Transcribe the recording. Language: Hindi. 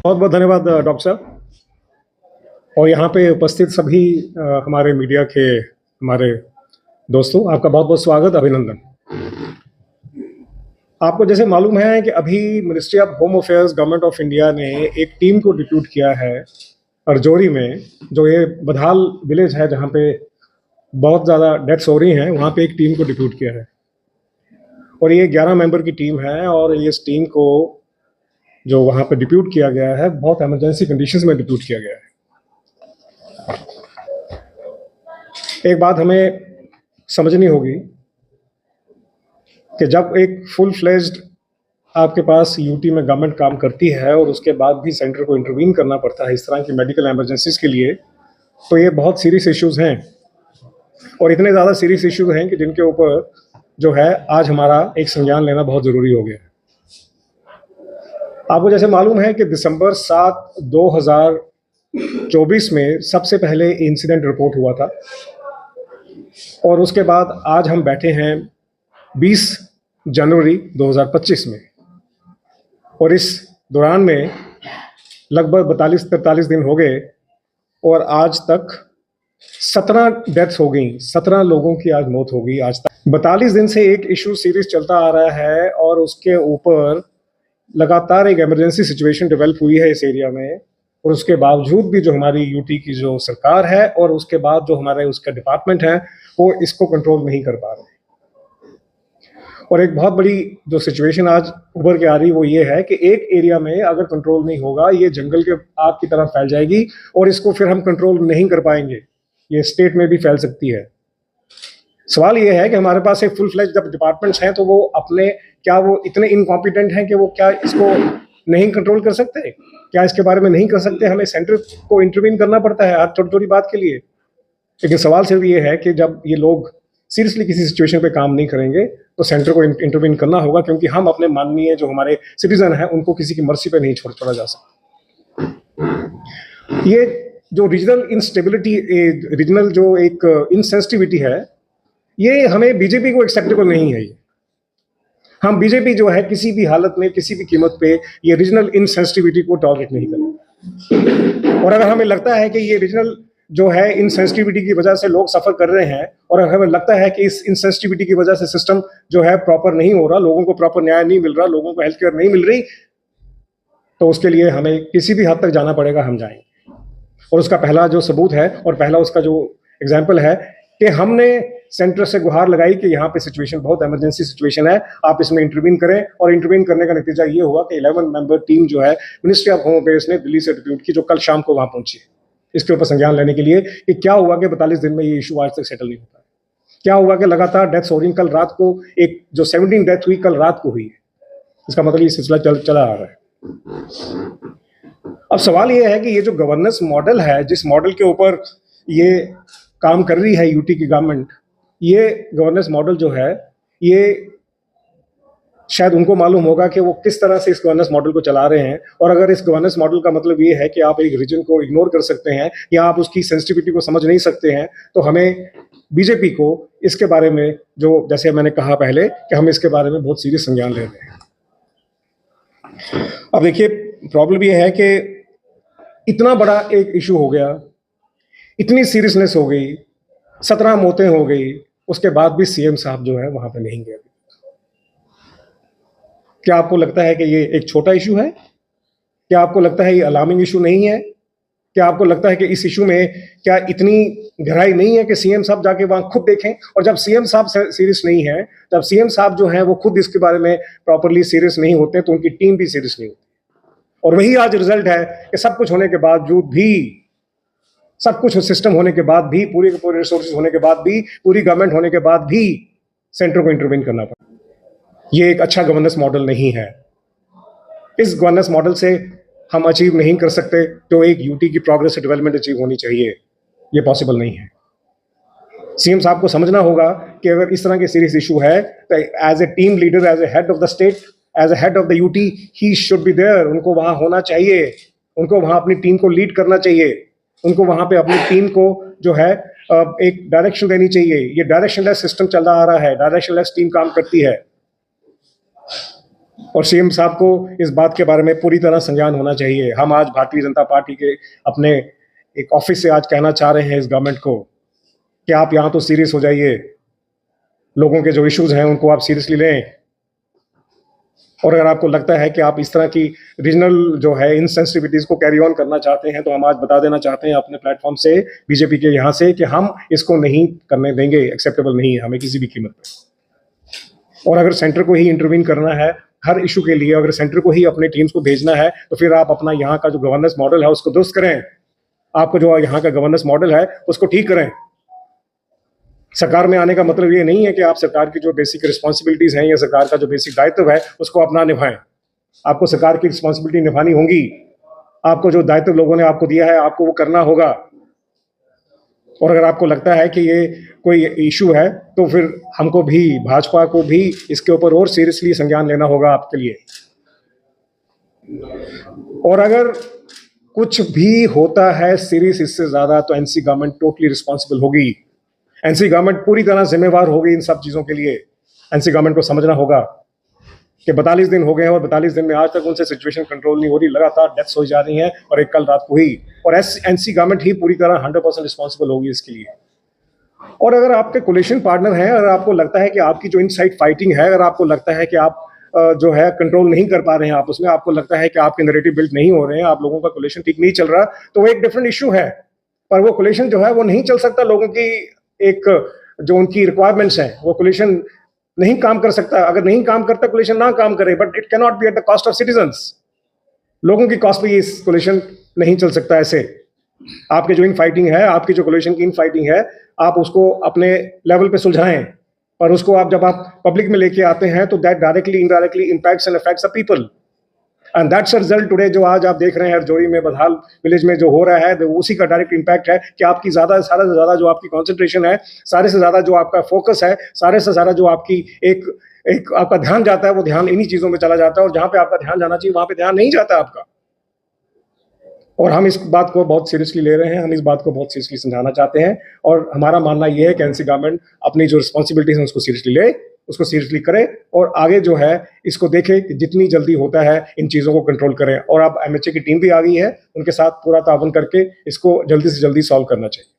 बहुत बहुत धन्यवाद डॉक्टर साहब, और यहाँ पे उपस्थित सभी हमारे मीडिया के हमारे दोस्तों, आपका बहुत बहुत स्वागत, अभिनंदन। आपको जैसे मालूम है कि अभी ministry of home affairs government of India ने एक टीम को डिप्यूट किया है अर्जोरी में, जो ये बधाल विलेज है जहाँ पे बहुत ज़्यादा डेथ्स हो रही हैं, वहाँ पे एक टीम को डिप्यूट किया है। और ये 11 मेंबर की टीम है, और इस टीम को जो वहाँ पे डिप्यूट किया गया है, बहुत इमरजेंसी कंडीशंस में डिप्यूट किया गया है। एक बात हमें समझनी होगी कि जब एक फुल फ्लेज्ड आपके पास यूटी में गवर्नमेंट काम करती है और उसके बाद भी सेंटर को इंटरवीन करना पड़ता है इस तरह की मेडिकल इमरजेंसीज के लिए, तो ये बहुत सीरियस इश्यूज हैं, और इतने ज़्यादा सीरियस इश्यूज हैं कि जिनके ऊपर जो है आज हमारा एक संज्ञान लेना बहुत ज़रूरी हो गया है। आपको जैसे मालूम है कि दिसंबर 7, 2024 में सबसे पहले इंसिडेंट रिपोर्ट हुआ था, और उसके बाद आज हम बैठे हैं 20 जनवरी 2025 में, और इस दौरान में लगभग 42-43 दिन हो गए, और आज तक 17 डेथ्स हो गई, 17 लोगों की आज मौत हो गई। आज तक 42 दिन से एक इशू सीरियस चलता आ रहा है, और उसके ऊपर लगातार एक इमरजेंसी सिचुएशन डेवलप हुई है इस एरिया में, और उसके बावजूद भी जो हमारी यूटी की जो सरकार है और उसके बाद जो हमारे उसका डिपार्टमेंट है, वो इसको कंट्रोल नहीं कर पा रहे। और एक बहुत बड़ी जो सिचुएशन आज उभर के आ रही वो ये है कि एक एरिया में अगर कंट्रोल नहीं होगा, ये जंगल के आग की तरह फैल जाएगी, और इसको फिर हम कंट्रोल नहीं कर पाएंगे, ये स्टेट में भी फैल सकती है। सवाल ये है कि हमारे पास एक फुल फ्लेज जब डिपार्टमेंट्स हैं, तो वो अपने क्या वो इतने इनकॉम्पिटेंट हैं कि वो क्या इसको नहीं कंट्रोल कर सकते? क्या इसके बारे में नहीं कर सकते? हमें सेंटर को इंटरवीन करना पड़ता है हर छोटी छोटी बात के लिए। लेकिन सवाल सिर्फ ये है कि जब ये लोग सीरियसली किसी सिचुएशन पे काम नहीं करेंगे, तो सेंटर को इंटरवीन करना होगा, क्योंकि हम अपने माननीय जो हमारे सिटीजन हैं उनको किसी की मर्जी पे नहीं छोड़ा जा सकता। ये जो रीजनल इंस्टेबिलिटी, रीजनल जो एक इनसेंसिटिविटी है, ये हमें बीजेपी को एक्सेप्टेबल नहीं है। हम बीजेपी जो है किसी भी हालत में किसी भी कीमत पे ये रीजनल इनसेंसिटिविटी को टॉलरेट नहीं करेंगे। और अगर हमें लगता है कि ये रीजनल जो है इनसेंसिटिविटी की वजह से लोग सफर कर रहे हैं, और अगर हमें लगता है कि इस इनसेंसिटिविटी की वजह से सिस्टम जो है प्रॉपर नहीं हो रहा, लोगों को प्रॉपर न्याय नहीं मिल रहा, लोगों को हेल्थ केयर नहीं मिल रही, तो उसके लिए हमें किसी भी हद तक जाना पड़ेगा, हम जाएंगे। और उसका पहला जो सबूत है और पहला उसका जो एग्जाम्पल है कि हमने सेंटर से गुहार लगाई कि यहाँ पे सिचुएशन बहुत इमरजेंसी सिचुएशन है, आप इसमें इंटरवीन करें। और इंटरवीन करने का नतीजा ये हुआ कि 11 मेंबर टीम जो है मिनिस्ट्री ऑफ होम अफेयर्स ने दिल्ली से डिप्यूट की, जो कल शाम को वहां पहुंची है इसके ऊपर संज्ञान लेने के लिए कि क्या हुआ कि 42 दिन में ये इशू आज तक सेटल नहीं होता है। क्या हुआ कि लगातार डेथ्स हो रही। कल रात को एक जो 17 डेथ हुई कल रात को हुई है, इसका मतलब ये सिलसिला चला आ रहा है। अब सवाल ये है कि ये जो गवर्नेंस मॉडल है, जिस मॉडल के ऊपर ये काम कर रही है यूटी की गवर्नमेंट, ये गवर्नेंस मॉडल जो है, ये शायद उनको मालूम होगा कि वो किस तरह से इस गवर्नेंस मॉडल को चला रहे हैं। और अगर इस गवर्नेंस मॉडल का मतलब ये है कि आप एक रीजन को इग्नोर कर सकते हैं या आप उसकी सेंसिटिविटी को समझ नहीं सकते हैं, तो हमें बीजेपी को इसके बारे में, जो जैसे मैंने कहा पहले कि हम इसके बारे में बहुत सीरियस संज्ञान ले रहे हैं। अब देखिए, प्रॉब्लम ये है कि इतना बड़ा एक इशू हो गया, इतनी सीरियसनेस हो गई, 17 मौतें हो गई, उसके बाद भी सीएम साहब जो है वहां पे नहीं गए। क्या आपको लगता है कि ये एक छोटा इशू है? क्या आपको लगता है ये अलार्मिंग इशू नहीं है? क्या आपको लगता है कि इस इशू में क्या इतनी गहराई नहीं है कि सीएम साहब जाके वहां खुद देखें? और जब सीएम साहब सीरियस नहीं है, जब सीएम साहब जो है वो खुद इसके बारे में प्रॉपरली सीरियस नहीं होते, तो उनकी टीम भी सीरियस नहीं होती। और वही आज रिजल्ट है कि सब कुछ होने के बावजूद भी, सब कुछ सिस्टम होने के बाद भी, पूरे के पूरे रिसोर्सेज होने के बाद भी, पूरी गवर्नमेंट होने के बाद भी सेंटर को इंटरवीन करना पड़ा। ये एक अच्छा गवर्नेंस मॉडल नहीं है। इस गवर्नेंस मॉडल से हम अचीव नहीं कर सकते जो एक यूटी की प्रोग्रेस और डेवलपमेंट अचीव होनी चाहिए, ये पॉसिबल नहीं है। सीएम साहब को समझना होगा कि अगर इस तरह के सीरियस इशू है, तो as a team leader, as a head of the state, as a head of the UT, he should be there. उनको वहां होना चाहिए, उनको वहां अपनी टीम को लीड करना चाहिए, उनको वहां पे अपनी टीम को जो है एक डायरेक्शन देनी चाहिए। ये डायरेक्शनलेस सिस्टम चल रहा आ रहा है, डायरेक्शनलेस टीम काम करती है। और सीएम साहब को इस बात के बारे में पूरी तरह संज्ञान होना चाहिए। हम आज भारतीय जनता पार्टी के अपने एक ऑफिस से आज कहना चाह रहे हैं इस गवर्नमेंट को कि आप यहाँ तो सीरियस हो जाइए, लोगों के जो इश्यूज हैं उनको आप सीरियसली लें। और अगर आपको लगता है कि आप इस तरह की रीजनल जो है इनसेंसिटिविटीज को कैरी ऑन करना चाहते हैं, तो हम आज बता देना चाहते हैं अपने प्लेटफॉर्म से, बीजेपी के यहाँ से, कि हम इसको नहीं करने देंगे, एक्सेप्टेबल नहीं है हमें किसी भी कीमत पर। और अगर सेंटर को ही इंटरवीन करना है हर इशू के लिए, अगर सेंटर को ही अपने टीम्स को भेजना है, तो फिर आप अपना यहाँ का जो गवर्नेंस मॉडल है उसको दुरुस्त करें। आपको जो यहाँ का गवर्नेंस मॉडल है उसको ठीक करें। सरकार में आने का मतलब ये नहीं है कि आप सरकार की जो बेसिक रिस्पॉन्सिबिलिटीज हैं या सरकार का जो बेसिक दायित्व है उसको अपना निभाएं। आपको सरकार की रिस्पॉन्सिबिलिटी निभानी होगी। आपको जो दायित्व लोगों ने आपको दिया है आपको वो करना होगा। और अगर आपको लगता है कि ये कोई इशू है तो फिर हमको भी, भाजपा को भी इसके ऊपर और सीरियसली संज्ञान लेना होगा आपके लिए। और अगर कुछ भी होता है सीरियस इससे ज्यादा, तो एनसी गवर्नमेंट टोटली रिस्पॉन्सिबल होगी। एनसी गवर्नमेंट पूरी तरह जिम्मेवार होगी इन सब चीजों के लिए। एनसी गवर्नमेंट को समझना होगा कि 42 दिन हो गए हैं और 42 दिन में आज तक उनसे सिचुएशन कंट्रोल नहीं हो रही, लगातार डेथ्स हो जा रही हैं और एक कल रात को ही। और एनसी गवर्नमेंट ही पूरी तरह 100% रिस्पॉन्सिबल होगी इसके लिए। और अगर आपके कोलिशन पार्टनर हैं, अगर आपको लगता है कि आपकी जो इनसाइड फाइटिंग है, अगर आपको लगता है कि आप जो है कंट्रोल नहीं कर पा रहे हैं आप उसमें, आपको लगता है कि आपके नैरेटिव बिल्ड नहीं हो रहे हैं, आप लोगों का कोलिशन ठीक नहीं चल रहा, तो वो एक डिफरेंट इशू है। पर वो कोलिशन जो है वो नहीं चल सकता, लोगों की एक जो उनकी रिक्वायरमेंट्स हैं वो कोलिशन नहीं काम कर सकता। अगर नहीं काम करता कोलिशन ना काम करे, but it can not be at the cost of citizens. लोगों की कॉस्ट पे ये कोलिशन नहीं चल सकता ऐसे। आपके जो इन फाइटिंग है, आपकी जो कोलिशन की इन फाइटिंग है, आप उसको अपने लेवल पे सुलझाएं। पर उसको आप जब आप पब्लिक में लेके आते हैं तो that directly indirectly impacts and affects the people. And that's result today जो आज आप देख रहे हैं हरजोई में, बदहाल विलेज में जो हो रहा है, उसी का डायरेक्ट इंपैक्ट है कि आपकी सारे से ज्यादा जो आपकी कॉन्सेंट्रेशन है, सारे से ज्यादा जो आपका फोकस है, सारे से ज्यादा जो आपकी एक आपका ध्यान जाता है, वो ध्यान इन्हीं चीजों में चला जाता है। और जहां पे आपका ध्यान जाना चाहिए वहां पे ध्यान नहीं जाता आपका। और हम इस बात को बहुत सीरियसली ले रहे हैं, हम इस बात को बहुत सीरियसली समझाना चाहते हैं। और हमारा मानना यह है कि एनसी गवर्नमेंट अपनी जो रिस्पॉन्सिबिलिटीज है उसको सीरियसली ले, उसको सीरियसली करे और आगे जो है इसको देखे कि जितनी जल्दी होता है इन चीज़ों को कंट्रोल करें। और अब एमएचए की टीम भी आ गई है, उनके साथ पूरा ताउन करके इसको जल्दी से जल्दी सॉल्व करना चाहिए।